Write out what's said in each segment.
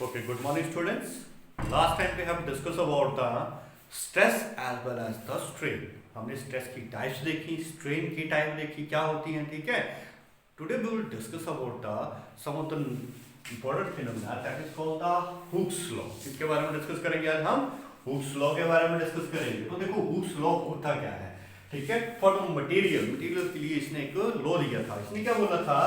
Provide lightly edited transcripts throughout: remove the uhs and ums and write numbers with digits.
Okay, good morning students. Last time we have discussed about the stress as well as the strain. हमने stress की types देखी, strain की type देखी, क्या होती हैं, ठीक है. Today we will discuss about the some of the important phenomena that is called the Hooke's law. इसके बारे में डिस्कस करेंगे आज हम. Hooke's law के बारे में डिस्कस करेंगे. तो देखो Hooke's law होता क्या है, ठीक है. फॉर मटेरियल के लिए इसने एक लॉ दिया था. इसने क्या बोला था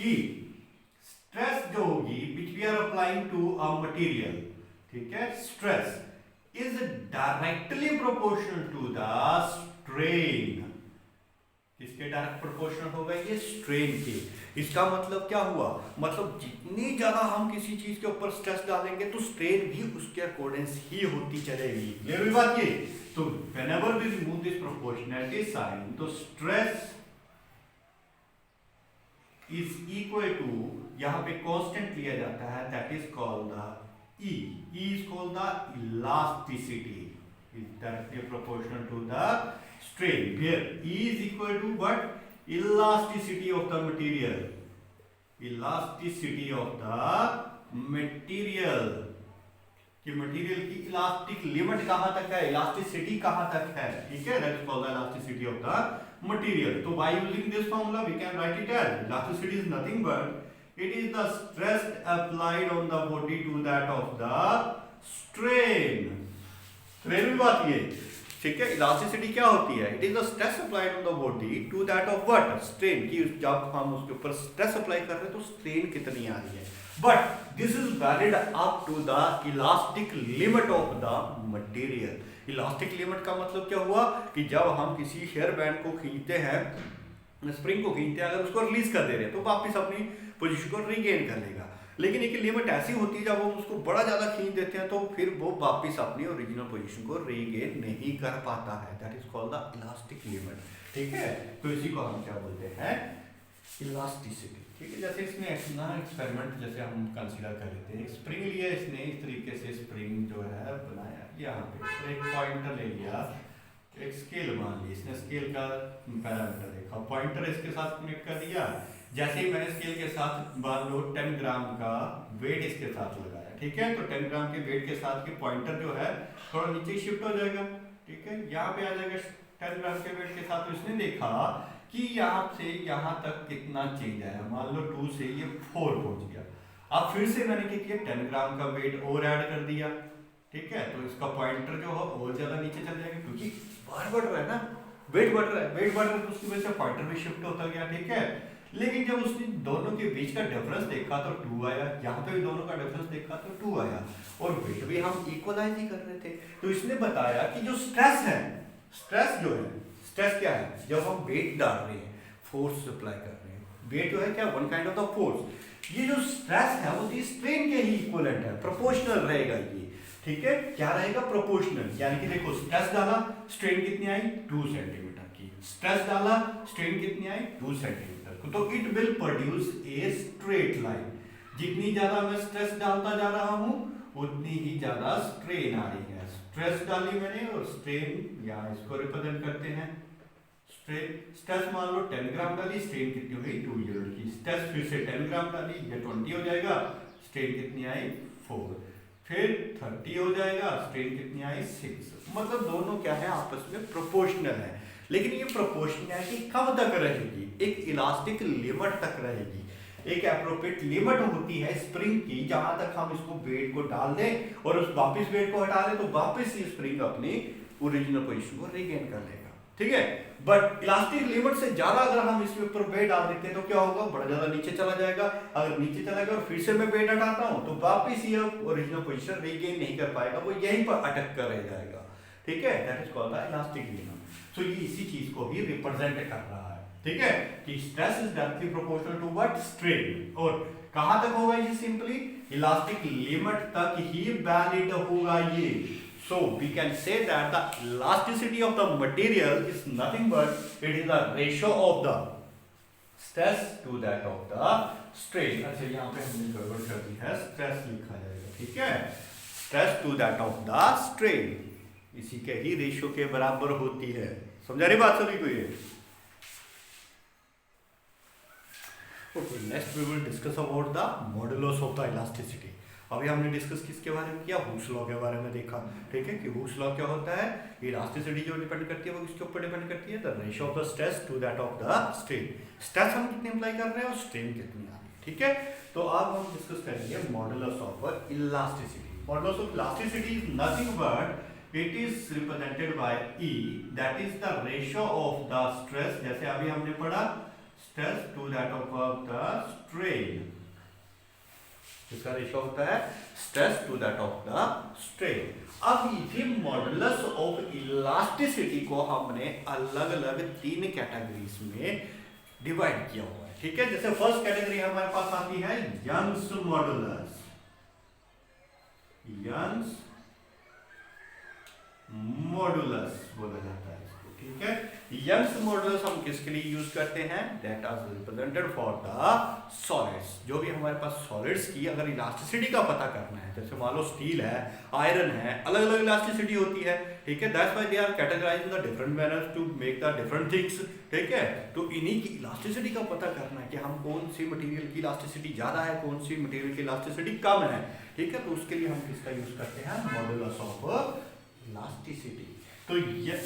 कि स्ट्रेस जो होगी which we are applying to a material, ठीक है, stress is directly proportional to the strain. किसके डायरेक्ट प्रोपोर्शनल होगा? ये स्ट्रेन के. इसका मतलब क्या हुआ? मतलब जितनी ज्यादा हम किसी चीज के ऊपर स्ट्रेस डालेंगे तो स्ट्रेन भी उसके अकॉर्डिंग ही होती चलेगी. क्लियर हुई बात ये? तो whenever we remove this proportionality sign, तो स्ट्रेस इज इक्वल टू, यहां पे कांस्टेंट लिया जाता है, that is called the E. E is called the elasticity. Is directly proportional to the strain. Here E is equal to what? Elasticity of the material. Elasticity of the material. कि material की elastic limit कहां तक है, elasticity कहां तक है, ठीक है. That is called the elasticity of the material. तो by using this formula we can write it as elasticity is nothing but it is the stress applied on the body to that of the strain. strain भी बात ये, ठीक है. Elasticity क्या होती है? It is the stress applied on the body to that of what? Strain. कि जब हम उसके ऊपर स्ट्रेस अप्लाई कर रहे हैं तो स्ट्रेन कितनी आ रही है. But this is valid up to the elastic limit of the material. Elastic limit का मतलब क्या हुआ कि जब हम किसी हेयर बैंड को खींचते हैं, स्प्रिंग को खींचते हैं, अगर उसको रिलीज कर दे रहे हैं तो वापस अपनी पोजीशन को रीगेन कर लेगा. लेकिन एक लिमिट ऐसी होती है जब हम उसको बड़ा ज्यादा खींच देते हैं तो फिर वो वापस अपनी ओरिजिनल पोजीशन को रीगेन नहीं कर पाता है. That is called the elastic limit, ठीक है. तो इसी को हम क्या बोलते हैं? इलास्टिसिटी, ठीक है. जैसे इसमें ना एक्सपेरिमेंट जैसे हम कंसीडर कर लेते हैं. स्प्रिंग लिया इसने, इस तरीके से स्प्रिंग जो है बनाया, यहाँ पे एक पॉइंटर ले लिया, एक स्केल मान ली इसने, स्केल का पैरामीटर देखा, पॉइंटर इसके साथ कनेक्ट कर दिया. जैसे ही मैंने स्केल के साथ मान लो 10 ग्राम का वेट इसके साथ लगाया, ठीक है. तो 10 ग्राम के वेट के साथ के पॉइंटर जो है थोड़ा नीचे शिफ्ट हो जाएगा, ठीक है. यहाँ पे आ जाएगा 10 ग्राम के वेट के साथ. तो इसने देखा कि यहाँ से यहाँ तक कितना चेंज आया. मान लो 2 से ये 4 पहुंच गया. अब फिर से मैंने क्या किया, 10 ग्राम का वेट और ऐड कर दिया, ठीक है. तो इसका पॉइंटर जो है और ज्यादा नीचे चल जाएगा क्योंकि बार बढ़ रहा है ना, वेट बढ़ रहा है, वेट बढ़ रहा है, तो उसकी वजह से पॉइंटर भी शिफ्ट होता गया, ठीक है. लेकिन जब उसने दोनों के बीच का डिफरेंस देखा तो 2 आया, यहाँ पे भी दोनों का डिफरेंस देखा तो 2 आया, और वेट भी हम इक्वलाइज ही कर रहे थे. तो इसने बताया कि जो स्ट्रेस है, स्ट्रेस जो है, स्ट्रेस क्या है? जब हम वेट डाल रहे हैं, फोर्स अप्लाई कर रहे हैं, वेट जो है क्या, one kind of the force. ये जो स्ट्रेस है वो स्ट्रेन के ही इक्वलेंट है, प्रोपोर्शनल रहेगा ये, ठीक है. क्या रहेगा? प्रोपोर्शनल. यानी कि देखो स्ट्रेस डाला, स्ट्रेन कितनी आई? 2 सेंटीमीटर की. स्ट्रेस डाला, स्ट्रेन कितनी आई? 2 सेंटीमीटर. तो it will produce a straight line. जितनी ज्यादा मैं स्ट्रेस डालता जा रहा हूं उतनी ही ज्यादा स्ट्रेन आ रही है. स्ट्रेस डाली मैंने और स्ट्रेन, यहाँ इसको रिप्रेजेंट करते हैं स्ट्रेन. स्ट्रेस मान लो 10 ग्राम डाली, स्ट्रेन कितनी हुई? 2 यूनिट की. स्ट्रेस फिर से 10 ग्राम डाली, ये 20 हो जाएगा, स्ट्रेन कितनी आई? 4. फिर 30 हो जाएगा, स्ट्रेन कितनी आई? 6. मतलब दोनों क्या है, आपस में प्रोपोर्शनल है. लेकिन ये प्रोपोर्शनैलिटी कब तक रहेगी? एक इलास्टिक लिमिट तक रहेगी. एक एप्रोप्रिएट लिमिट होती है स्प्रिंग की, जहां तक हम इसको वेट को डाल दें और उस वापस वेट को हटा दें तो वापस ये स्प्रिंग अपनी ओरिजिनल पोजीशन को रीगेन कर लेगा, ठीक है. बट इलास्टिक लिमिट से ज्यादा अगर हम इसके ऊपर वेट डाल देते हैं तो क्या होगा? बड़ा ज्यादा नीचे चला जाएगा. अगर नीचे चला गया और फिर से मैं वेट हटाता हूं तो वापस ये ओरिजिनल पोजीशन रीगेन नहीं कर पाएगा, वो यहीं पर अटक कर रह जाएगा, ठीक है. That is called the elastic limit. तो ये इसी चीज को ही रिप्रेजेंट कर रहा है, ठीक है, कि stress is directly proportional to what? Strain. और कहां तक होगा ये? सिंपली इलास्टिक लिमिट तक ही वैलिड होगा ये. So we can say that the elasticity of the material is nothing but it is the ratio of the stress to that of the strain. अच्छा यहाँ पे हमने गड़बड़ कर दी है, स्ट्रेस लिखा जाएगा, ठीक है. Stress to that of the strain इसी के ही रेशियो के बराबर होती है. समझा रही बात सभी को ये? Okay, next we will discuss about the modulus of the elasticity. अभी हमने डिस्कस किसके बारे में किया, हुक्स लॉ के बारे में देखा, ठीक है, कि हुक्स लॉ क्या होता है, इलास्टिसिटी जो डिपेंड करती है वो किसके ऊपर डिपेंड करती है, the ratio of the stress to that of the strain. Stress हम कितनी अप्लाई कर रहे हैं और स्ट्रेन कितनी आ रही है, ठीक है। तो अब हम डिस्कस करेंगे modulus of elasticity. Modulus of elasticity is nothing but it is represented by E, that is the ratio of the stress, जैसे अभी हमने पढ़ा stress to that of the strain, इसका रेशियो होता है stress to that of the strain. अब ये modulus of elasticity को हमने अलग अलग 3 कैटेगरीज में डिवाइड किया हुआ है, ठीक है। जैसे फर्स्ट कैटेगरी हमारे पास आती है यंग्स मॉडुलस, यंग्स मॉडुलस बोला जाता है इसको, ठीक है। यंग्स मॉडुलस हम किसके लिए यूज करते हैं, that are represented for the solids. जो भी हमारे पास सॉलिड्स की अगर इलास्टिसिटी का पता करना है, जैसे मान लो स्टील है, आयरन है, अलग अलग इलास्टिसिटी होती है, ठीक है। That's why they are categorized in the different manners to make the different things, ठीक है। तो इन्हीं की इलास्टिसिटी का पता करना है कि हम कौन सी मटेरियल की इलास्टिसिटी ज्यादा है, कौन सी मटेरियल की इलास्टिसिटी कम है, ठीक है। तो उसके लिए हम किसका यूज करते हैं, मॉडुलस ऑफ इलास्टिसिटी। तो ये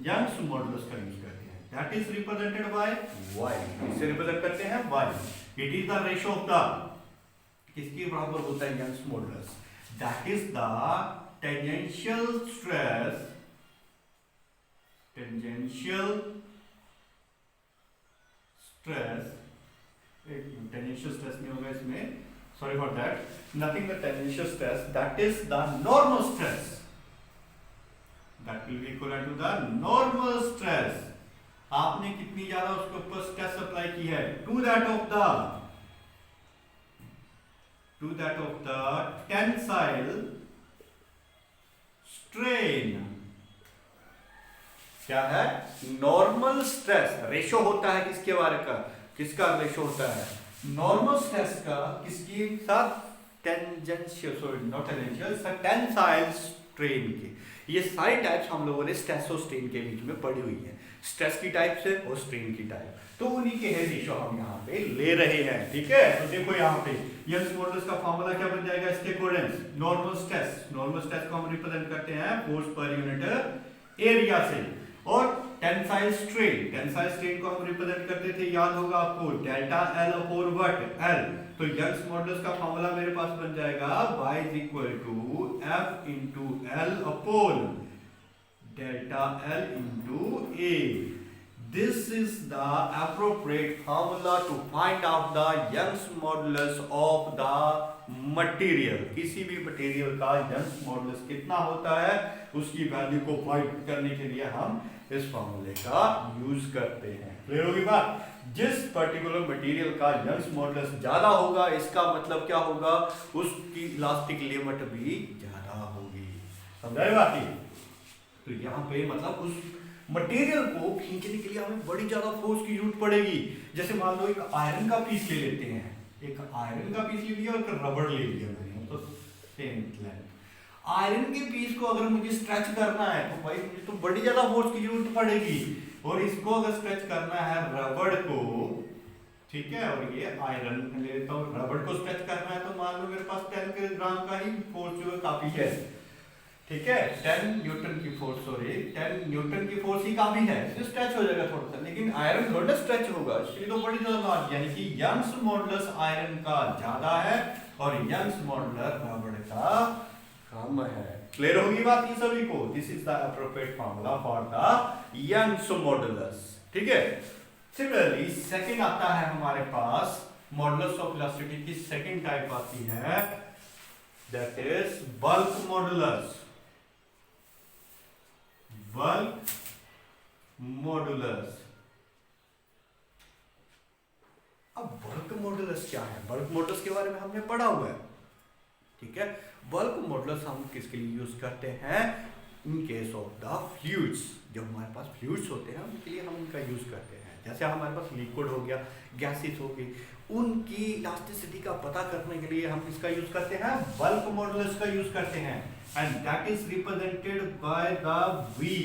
यंग्स मॉडुलस का यूज करते हैं, that is represented by y, इसे रिप्रेजेंट करते हैं y। It is the ratio of the, किसके बराबर होता है Young's modulus, that is the tangential stress, tangential stress, tangential stress नहीं होगा इसमें, sorry for that, nothing but tangential stress, that is the normal stress, that will be equivalent to the normal stress। आपने कितनी ज्यादा उसके ऊपर stress apply की है, to that of the tensile strain। क्या है, नॉर्मल स्ट्रेस। रेशो होता है किसके बारे का, किसका रेशो होता है, नॉर्मल स्ट्रेस का किसके साथ, tangential, sorry not tangential, tensile strain के। ये सारी टाइप्स हम लोगों ने स्ट्रेस और स्ट्रेन के बीच में पढ़ी हुई है, स्ट्रेस की टाइप से और स्ट्रेन की टाइप, तो उन्हीं के रेशियो हम यहाँ पे ले रहे हैं, ठीक है। तो देखो यहाँ पे यंग्स मॉडुलस का फॉर्मूला क्या बन जाएगा, इसके अकॉर्डिंग नॉर्मल स्ट्रेस को हम रिप्रेजेंट करते हैं फोर्स पर यूनिट एरिया से, और टेंसाइल स्ट्रेन को हम रिप्रेजेंट करते थे, याद होगा आपको, delta L upon what, L. तो यंग्स मॉडुलस का फॉर्मूला मेरे पास बन जाएगा y is equal to f into L upon delta L into A. This is the appropriate formula to find out the Young's modulus of the material। किसी भी material का Young's modulus कितना होता है, उसकी वैल्यू को फाइंड करने के लिए हम इस फॉर्मूले का यूज करते हैं। क्लियर होगी बात, जिस पर्टिकुलर मटेरियल का यंग्स मॉडुलस ज्यादा होगा, इसका मतलब क्या होगा, उसकी इलास्टिक लिमिट भी ज्यादा होगी, समझाए बात ही। तो यहाँ पे मतलब उस मटेरियल को खींचने के लिए हमें बड़ी ज्यादा फोर्स की जरूरत पड़ेगी। जैसे मान लो एक आयरन का पीस ले लेते हैं, एक आयरन का पीस ले लिया और एक रबड़ ले लिया मैंने, तो सेम लेंथ। आयरन के पीस को अगर मुझे स्ट्रेच करना है तो भाई मुझे तो बड़ी ज्यादा फोर्स की जरूरत पड़ेगी, और इसको अगर स्ट्रेच करना है रबड़ को, ठीक है, और ये आयरन ले लेता हूँ, रबड़ को स्ट्रेच करना है तो मान लो मेरे पास 10 ग्राम का ही फोर्स जो है काफी है, ठीक है, 10 न्यूटन की फोर्स, सॉरी 10 न्यूटन की फोर्स ही काफी है, इससे स्ट्रेच हो जाएगा थोड़ा सा, लेकिन आयरन थोड़ा स्ट्रेच होगा, इसलिए तो बड़ी ज्यादा मास, यानी कि यंग्स मॉडुलस आयरन का ज्यादा है और यंग्स मॉडुलस रबड़ का कम है। क्लियर होगी बात ये सभी को, this is the appropriate formula for the Young's modulus, ठीक है। सिमिलरली सेकंड आता है हमारे पास मॉडुलस ऑफ इलास्टिसिटी की सेकंड टाइप आती है, that is bulk modulus. Bulk modulus, अब बल्क मॉडुलस क्या है, बल्क मॉडुलस के बारे में हमने पढ़ा हुआ है, ठीक है। बल्क मॉडुलस हम किसके लिए यूज करते हैं, in case of the fluids, जब हमारे पास फ्लूइड्स होते हैं उनके लिए हम उनका यूज करते हैं। जैसे हमारे पास लिक्विड हो गया, गैसेस हो गई, उनकी इलास्टिसिटी का पता करने के लिए हम किसका यूज करते हैं, बल्क मॉडुलस का यूज करते हैं, and that is represented by the V।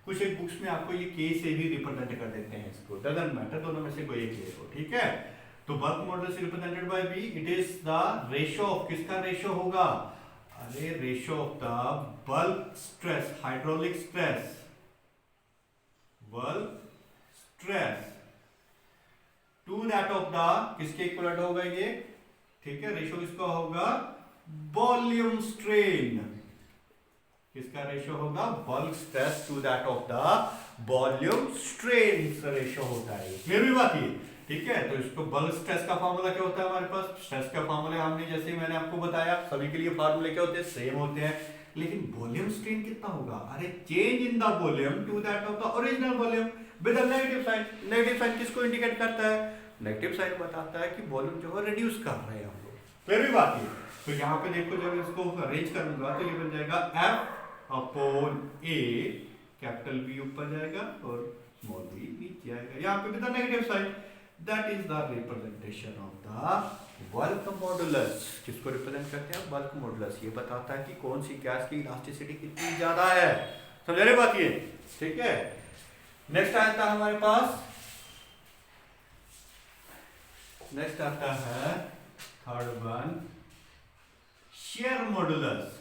कुछ एक बुक्स में आपको ये K से भी रिप्रेजेंट कर देते हैं इसको, डजंट मैटर, दोनों में से कोई एक ले लो, ठीक है। तो bulk modulus represented by B, it is the ratio of, किसका रेशियो होगा, अरे ratio of the bulk stress, hydraulic stress, bulk stress to that of the, किसके इक्वलेंट होगा ये, ठीक है, रेशियो किसका होगा, वॉल्यूम स्ट्रेन, किसका रेशियो होगा, bulk stress to that of the volume strain ratio होता है। क्लियर हुई बात ये, ठीक है। तो इसको बल्क स्ट्रेस का फार्मूला क्या होता है हमारे पास, स्ट्रेस का फार्मूला हमने जैसे मैंने आपको बताया सभी के लिए फार्मूले क्या होते हैं, सेम होते हैं, लेकिन वॉल्यूम स्ट्रेन कितना होगा, अरे change in the volume to that of the original volume with a negative sign. Negative sign किसको इंडिकेट करता है, नेगेटिव साइन बताता है कि वॉल्यूम जो है रिड्यूस कर रहे हैं हम लोग। क्लियर हुई बात ये। तो यहाँ पे देखो जब इसको अरेंज करूंगा तो ये बन जाएगा F upon A, capital B ऊपर जाएगा और स्मॉल b नीचे आएगा, यहाँ पे भी the negative sign, that is the representation of the bulk modulus. किसको रिप्रेजेंट करते हैं, बल्क मॉडुलस। ये बताता है कि कौन सी गैस की इलास्टिसिटी कितनी ज्यादा है, समझ रहे बात ये, ठीक है। नेक्स्ट आता है हमारे पास, नेक्स्ट आता है third one, share modulus.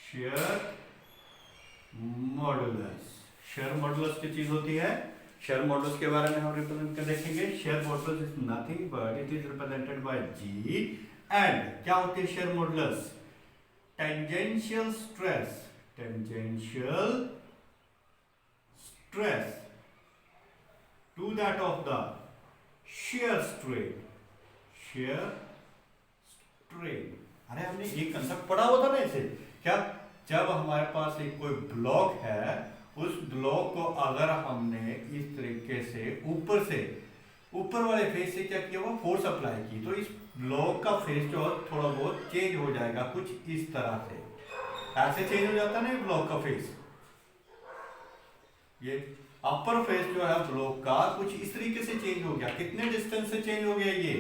Share modulus, share modulus की चीज होती है, शेयर मॉडुलस के बारे में हम रिप्रेजेंट कर देखेंगे। Shear modulus is nothing but it is represented by G, and क्या होती है shear modulus, tangential stress, tangential stress to that of the shear strain, shear strain। अरे हमने एक कंसेप्ट पढ़ा हुआ था ना इसे, क्या, जब हमारे पास एक कोई ब्लॉक है, उस ब्लॉक को अगर हमने इस तरीके से ऊपर वाले फेस से क्या किया हुआ, फोर्स अप्लाई की, तो इस ब्लॉक का फेस जो थोड़ा बहुत चेंज हो जाएगा, कुछ इस तरह से, ऐसे चेंज हो जाता है ना ब्लॉक का फेस, ये अपर फेस जो है ब्लॉक का कुछ इस तरीके से चेंज हो गया। कितने डिस्टेंस से चेंज हो गया ये,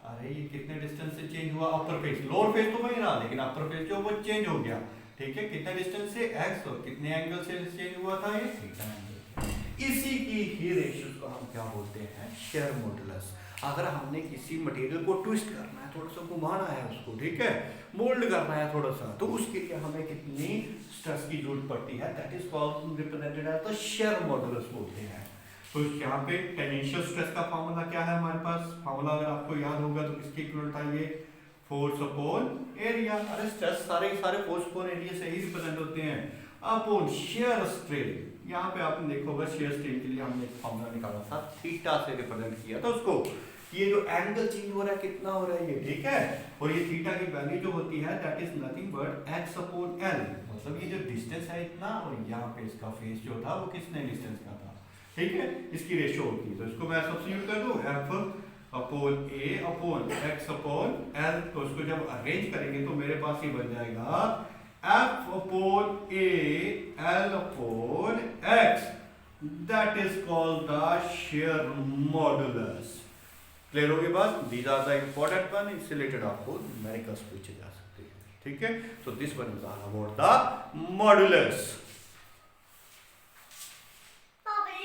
अरे ये कितने डिस्टेंस से चेंज हुआ, अपर फेस, लोअर फेस तो वही रहा लेकिन अपर फेस जो वो चेंज हो गया, ठीक है। कितने डिस्टेंस से, x, और कितने एंगल से चेंज हुआ था, ये थीटा एंगल। इसी की ही रेशियो को हम क्या बोलते हैं, शेयर मॉडुलस। अगर हमने किसी मटेरियल को ट्विस्ट करना है, थोड़ा सा घुमाना है उसको, ठीक है, मोल्ड करना है थोड़ा सा, तो उसके लिए हमें कितनी स्ट्रेस की जरूरत पड़ती है, that is called represented as the shear modulus बोलते हैं। तो यहाँ पे टेंजेंशियल स्ट्रेस का फार्मूला क्या है हमारे पास, फार्मूला अगर आपको याद होगा तो किसके इक्वल था ये, फोर्स अपॉन एरिया। अरे स्ट्रेस सारे फोर्स अपॉन एरिया से ही रिप्रेजेंट होते हैं, अपॉन शेयर स्ट्रेन। यहाँ पे आपने देखा होगा शेयर स्ट्रेन के लिए हमने एक फार्मूला निकाला था, थीटा से रिप्रेजेंट किया था उसको। ये जो एंगल चेंज हो रहा है कितना हो रहा है ये, ठीक है, और ये थीटा की वैल्यू जो होती है that is nothing but x upon l, मतलब ये जो डिस्टेंस है इतना, और यहाँ पे इसका फेस जो था वो कितने डिस्टेंस का था, ठीक है, इसकी रेशियो होती है। तो इसको मैं सब्स्टिट्यूट कर दूं, f upon a upon x upon l, तो इसको जब अरेंज करेंगे तो मेरे पास ये बन जाएगा f upon a l upon x, that is called the shear modulus. Clear होगी बात, these are the important one, इससे रिलेटेड आपको न्यूमेरिकल्स पूछे जा सकते हैं, ठीक है। So this one is all about the modulus.